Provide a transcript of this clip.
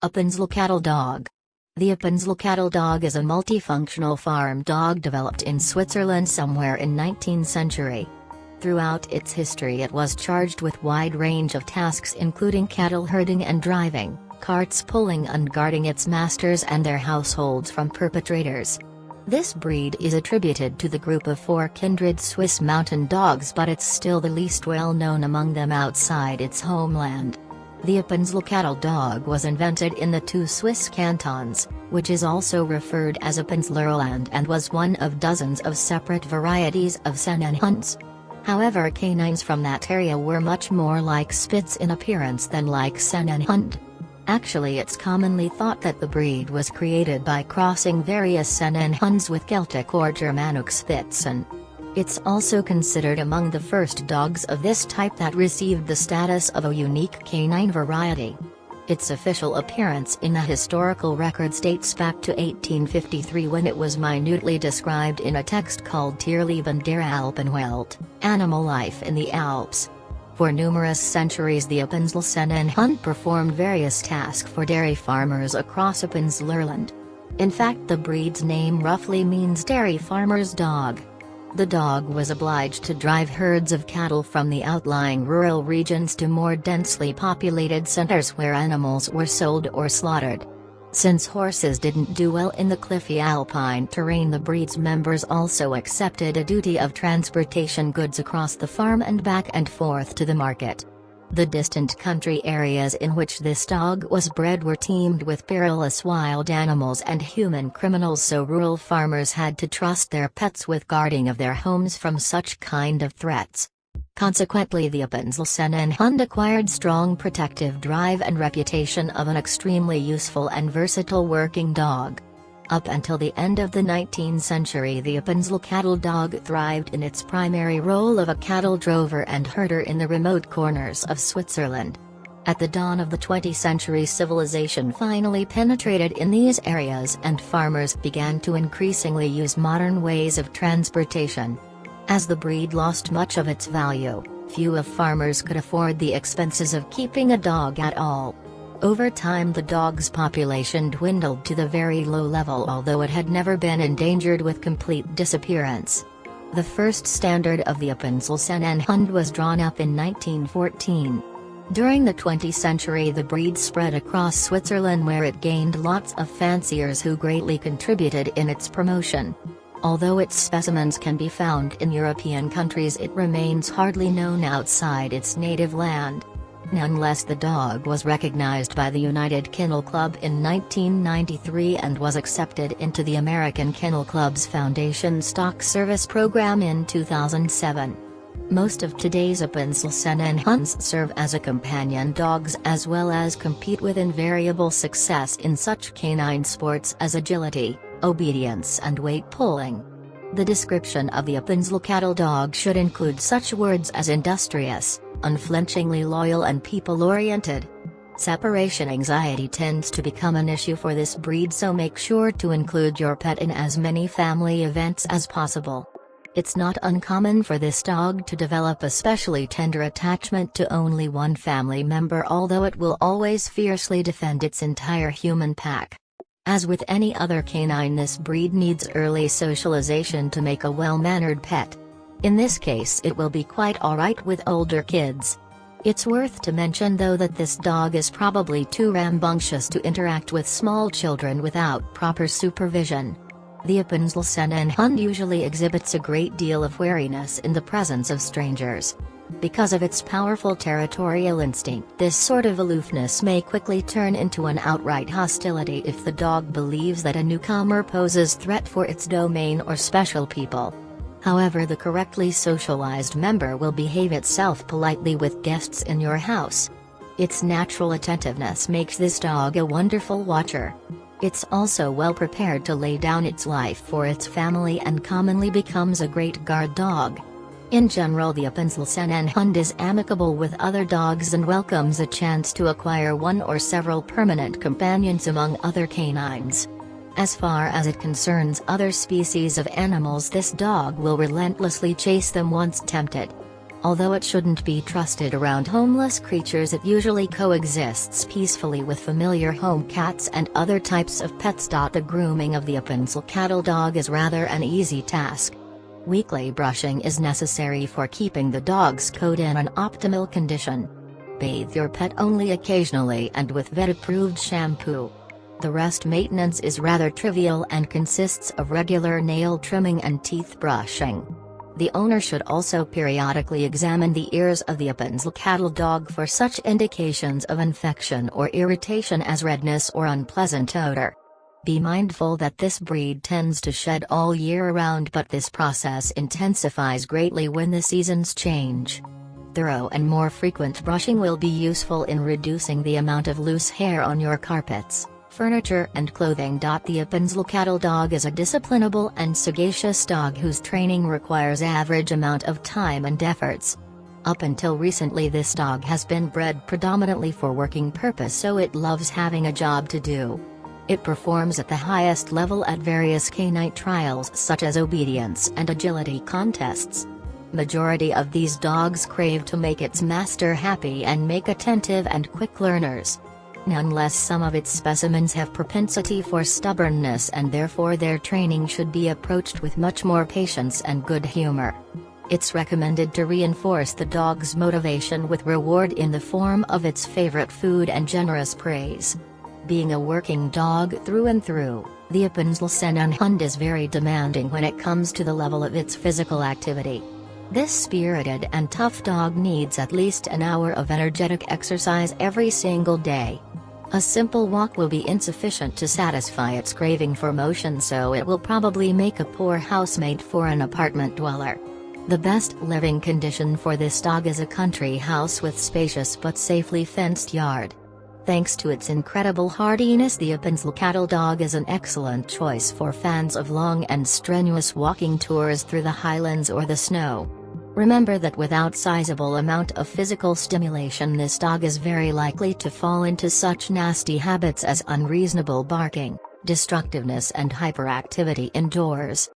Appenzell Cattle Dog. The Appenzell Cattle Dog is a multifunctional farm dog developed in Switzerland somewhere in 19th century. Throughout its history it was charged with wide range of tasks including cattle herding and driving, carts pulling and guarding its masters and their households from perpetrators. This breed is attributed to the group of four kindred Swiss mountain dogs, but it's still the least well known among them outside its homeland. The Appenzell Cattle Dog was invented in the two Swiss cantons, which is also referred as Appenzellerland, and was one of dozens of separate varieties of Sennenhunds. However, canines from that area were much more like Spitz in appearance than like Sennenhund. Actually, it's commonly thought that the breed was created by crossing various Sennenhunds with Celtic or Germanic Spitzen. It's also considered among the first dogs of this type that received the status of a unique canine variety. Its official appearance in the historical records dates back to 1853, when it was minutely described in a text called Tierleben der Alpenwelt, Animal Life in the Alps. For numerous centuries the Appenzel Sennenhund performed various tasks for dairy farmers across Appenzellerland. In fact, the breed's name roughly means dairy farmer's dog. The dog was obliged to drive herds of cattle from the outlying rural regions to more densely populated centers where animals were sold or slaughtered. Since horses didn't do well in the cliffy alpine terrain, the breed's members also accepted a duty of transportation goods across the farm and back and forth to the market. The distant country areas in which this dog was bred were teemed with perilous wild animals and human criminals, so rural farmers had to trust their pets with guarding of their homes from such kind of threats. Consequently, the Appenzell Sennenhund acquired strong protective drive and reputation of an extremely useful and versatile working dog. Up until the end of the 19th century, the Appenzell Cattle Dog thrived in its primary role of a cattle drover and herder in the remote corners of Switzerland. At the dawn of the 20th century, civilization finally penetrated in these areas and farmers began to increasingly use modern ways of transportation. As the breed lost much of its value, few of farmers could afford the expenses of keeping a dog at all. Over time the dog's population dwindled to the very low level, although it had never been endangered with complete disappearance. The first standard of the Appenzell Sennenhund was drawn up in 1914. During the 20th century the breed spread across Switzerland, where it gained lots of fanciers who greatly contributed in its promotion. Although its specimens can be found in European countries, it remains hardly known outside its native land. Nonetheless, the dog was recognized by the United Kennel Club in 1993 and was accepted into the American Kennel Club's Foundation Stock Service Program in 2007. Most of today's Appenzell Sennenhunds serve as a companion dogs as well as compete with invariable success in such canine sports as agility, obedience and weight pulling. The description of the Appenzell Cattle Dog should include such words as industrious, unflinchingly loyal and people-oriented. Separation anxiety tends to become an issue for this breed, so make sure to include your pet in as many family events as possible. It's not uncommon for this dog to develop a specially tender attachment to only one family member, although it will always fiercely defend its entire human pack. As with any other canine, this breed needs early socialization to make a well-mannered pet. In this case it will be quite alright with older kids. It's worth to mention though that this dog is probably too rambunctious to interact with small children without proper supervision. The Appenzell Sennenhund usually exhibits a great deal of wariness in the presence of strangers. Because of its powerful territorial instinct, this sort of aloofness may quickly turn into an outright hostility if the dog believes that a newcomer poses threat for its domain or special people. However, the correctly socialized member will behave itself politely with guests in your house. Its natural attentiveness makes this dog a wonderful watcher. It's also well prepared to lay down its life for its family and commonly becomes a great guard dog. In general, the Appenzell Sennenhund is amicable with other dogs and welcomes a chance to acquire one or several permanent companions among other canines. As far as it concerns other species of animals, this dog will relentlessly chase them once tempted. Although it shouldn't be trusted around homeless creatures, it usually coexists peacefully with familiar home cats and other types of pets. The grooming of the Appenzell Cattle Dog is rather an easy task. Weekly brushing is necessary for keeping the dog's coat in an optimal condition. Bathe your pet only occasionally and with vet-approved shampoo. The rest maintenance is rather trivial and consists of regular nail trimming and teeth brushing. The owner should also periodically examine the ears of the Appenzell Cattle Dog for such indications of infection or irritation as redness or unpleasant odor. Be mindful that this breed tends to shed all year round, but this process intensifies greatly when the seasons change. Thorough and more frequent brushing will be useful in reducing the amount of loose hair on your carpets, furniture and clothing. The Appenzell Cattle Dog is a disciplinable and sagacious dog whose training requires average amount of time and efforts. Up until recently, this dog has been bred predominantly for working purpose, so it loves having a job to do. It performs at the highest level at various canine trials such as obedience and agility contests. Majority of these dogs crave to make its master happy and make attentive and quick learners. Nonetheless, some of its specimens have propensity for stubbornness, and therefore their training should be approached with much more patience and good humor. It's recommended to reinforce the dog's motivation with reward in the form of its favorite food and generous praise. Being a working dog through and through, the Appenzell Sennenhund is very demanding when it comes to the level of its physical activity. This spirited and tough dog needs at least an hour of energetic exercise every single day. A simple walk will be insufficient to satisfy its craving for motion, so it will probably make a poor housemate for an apartment dweller. The best living condition for this dog is a country house with spacious but safely fenced yard. Thanks to its incredible hardiness, the Appenzell Cattle Dog is an excellent choice for fans of long and strenuous walking tours through the highlands or the snow. Remember that without sizable amount of physical stimulation, this dog is very likely to fall into such nasty habits as unreasonable barking, destructiveness and hyperactivity indoors.